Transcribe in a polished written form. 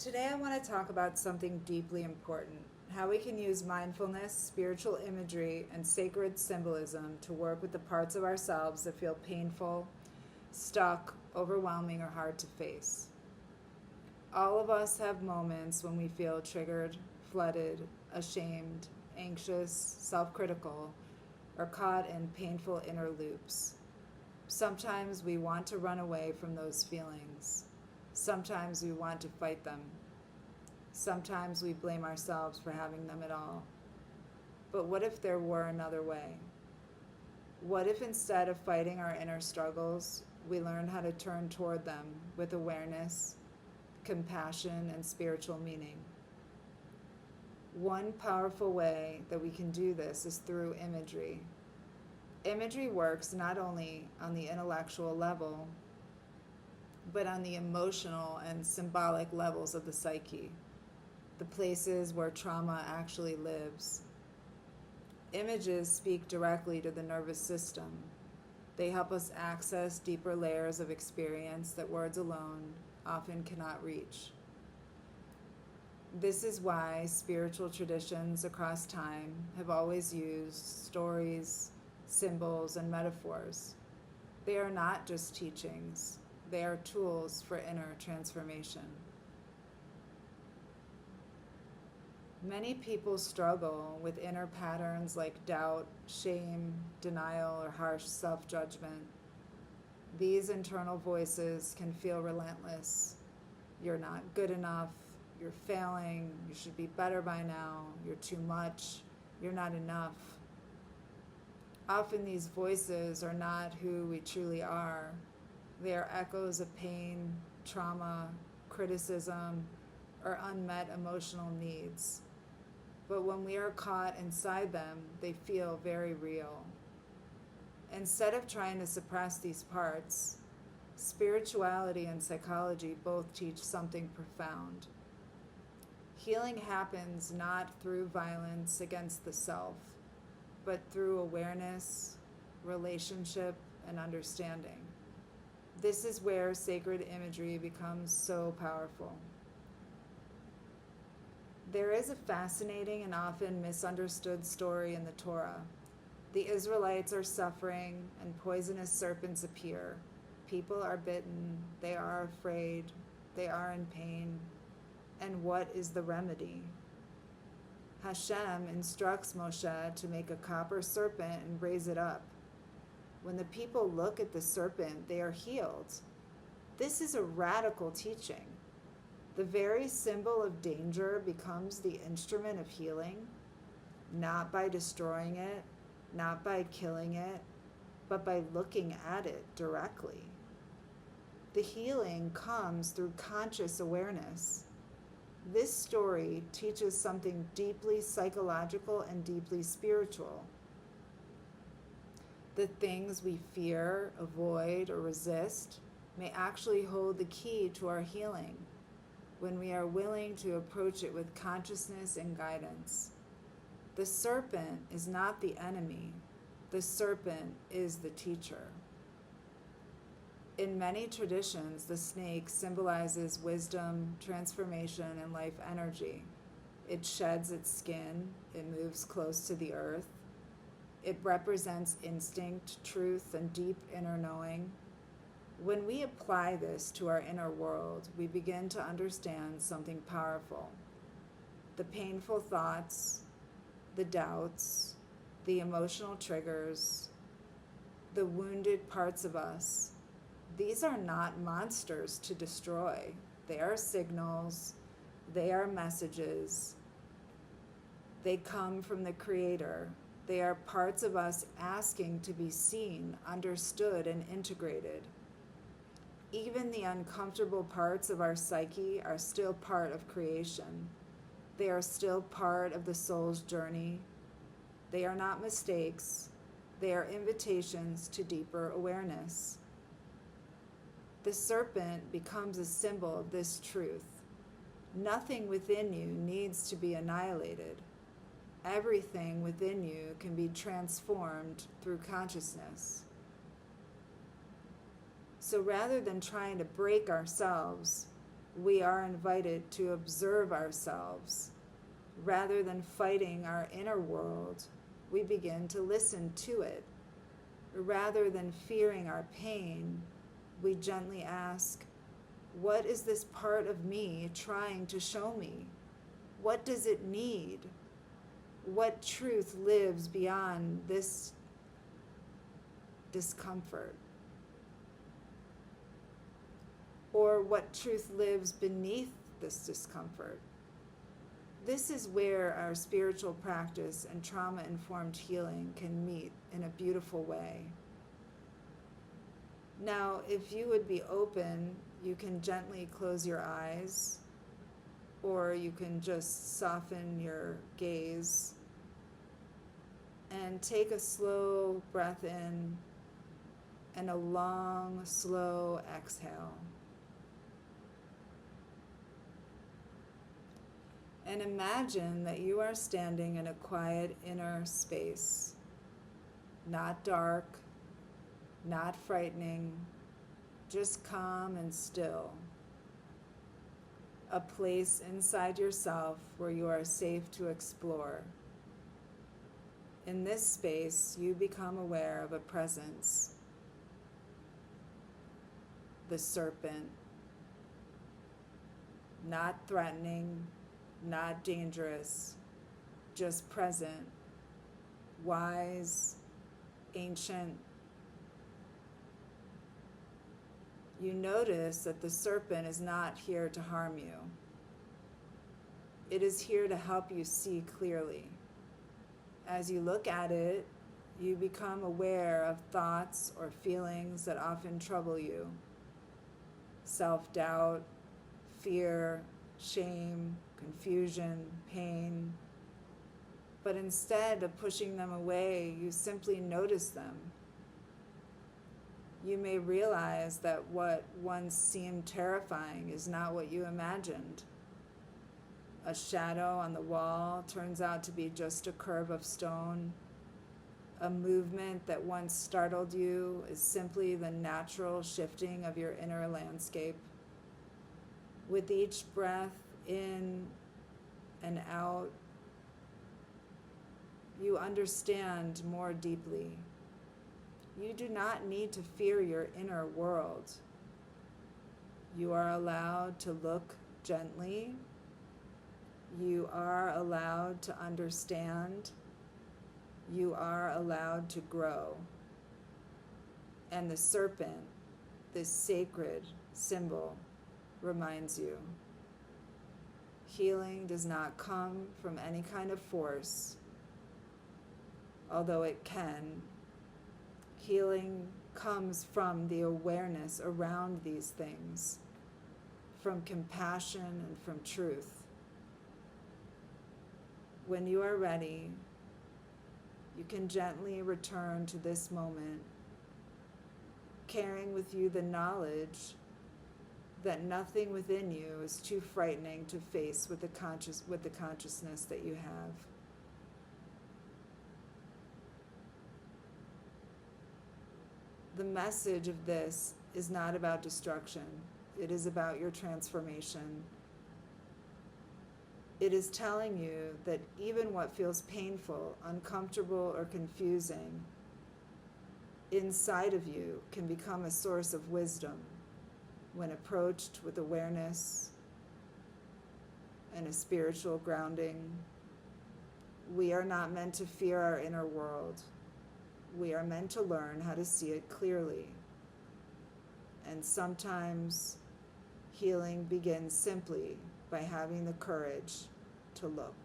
Today I want to talk about something deeply important, how we can use mindfulness, spiritual imagery, and sacred symbolism to work with the parts of ourselves that feel painful, stuck, overwhelming, or hard to face. All of us have moments when we feel triggered, flooded, ashamed, anxious, self-critical, or caught in painful inner loops. Sometimes we want to run away from those feelings. Sometimes we want to fight them. Sometimes we blame ourselves for having them at all. But what if there were another way? What if instead of fighting our inner struggles, we learn how to turn toward them with awareness, compassion, and spiritual meaning? One powerful way that we can do this is through imagery. Imagery works not only on the intellectual level, but on the emotional and symbolic levels of the psyche, the places where trauma actually lives. Images speak directly to the nervous system. They help us access deeper layers of experience that words alone often cannot reach. This is why spiritual traditions across time have always used stories, symbols, and metaphors. They are not just teachings. They are tools for inner transformation. Many people struggle with inner patterns like doubt, shame, denial, or harsh self-judgment. These internal voices can feel relentless. You're not good enough. You're failing. You should be better by now. You're too much. You're not enough. Often these voices are not who we truly are. They are echoes of pain, trauma, criticism, or unmet emotional needs. But when we are caught inside them, they feel very real. Instead of trying to suppress these parts, spirituality and psychology both teach something profound. Healing happens not through violence against the self, but through awareness, relationship, and understanding. This is where sacred imagery becomes so powerful. There is a fascinating and often misunderstood story in the Torah. The Israelites are suffering and poisonous serpents appear. People are bitten, they are afraid, they are in pain. And what is the remedy? Hashem instructs Moshe to make a copper serpent and raise it up. When the people look at the serpent, they are healed. This is a radical teaching. The very symbol of danger becomes the instrument of healing, not by destroying it, not by killing it, but by looking at it directly. The healing comes through conscious awareness. This story teaches something deeply psychological and deeply spiritual. The things we fear, avoid, or resist may actually hold the key to our healing when we are willing to approach it with consciousness and guidance. The serpent is not the enemy. The serpent is the teacher. In many traditions, the snake symbolizes wisdom, transformation, and life energy. It sheds its skin. It moves close to the earth. It represents instinct, truth, and deep inner knowing. When we apply this to our inner world, we begin to understand something powerful. The painful thoughts, the doubts, the emotional triggers, the wounded parts of us, these are not monsters to destroy. They are signals. They are messages. They come from the Creator. They are parts of us asking to be seen, understood, and integrated. Even the uncomfortable parts of our psyche are still part of creation. They are still part of the soul's journey. They are not mistakes. They are invitations to deeper awareness. The serpent becomes a symbol of this truth. Nothing within you needs to be annihilated. Everything within you can be transformed through consciousness. So rather than trying to break ourselves, we are invited to observe ourselves. Rather than fighting our inner world, we begin to listen to it. Rather than fearing our pain, we gently ask, what is this part of me trying to show me? What does it need? What truth lives beyond this discomfort? Or what truth lives beneath this discomfort? This is where our spiritual practice and trauma-informed healing can meet in a beautiful way. Now, if you would be open, you can gently close your eyes, or you can just soften your gaze and take a slow breath in and a long, slow exhale. And imagine that you are standing in a quiet inner space, not dark, not frightening, just calm and still. A place inside yourself where you are safe to explore. In this space, you become aware of a presence, the serpent, not threatening, not dangerous, just present, wise, ancient. You notice that the serpent is not here to harm you. It is here to help you see clearly. As you look at it, you become aware of thoughts or feelings that often trouble you. Self-doubt, fear, shame, confusion, pain. But instead of pushing them away, you simply notice them. You may realize that what once seemed terrifying is not what you imagined. A shadow on the wall turns out to be just a curve of stone. A movement that once startled you is simply the natural shifting of your inner landscape. With each breath in and out, you understand more deeply. You do not need to fear your inner world. You are allowed to look gently. You are allowed to understand. You are allowed to grow. And the serpent, this sacred symbol, reminds you. Healing does not come from any kind of force, although it can. Healing comes from the awareness around these things, from compassion and from truth. When you are ready, you can gently return to this moment, carrying with you the knowledge that nothing within you is too frightening to face with the consciousness that you have. The message of this is not about destruction. It is about your transformation. It is telling you that even what feels painful, uncomfortable, or confusing inside of you can become a source of wisdom when approached with awareness and a spiritual grounding. We are not meant to fear our inner world. We are meant to learn how to see it clearly. And sometimes healing begins simply by having the courage to look.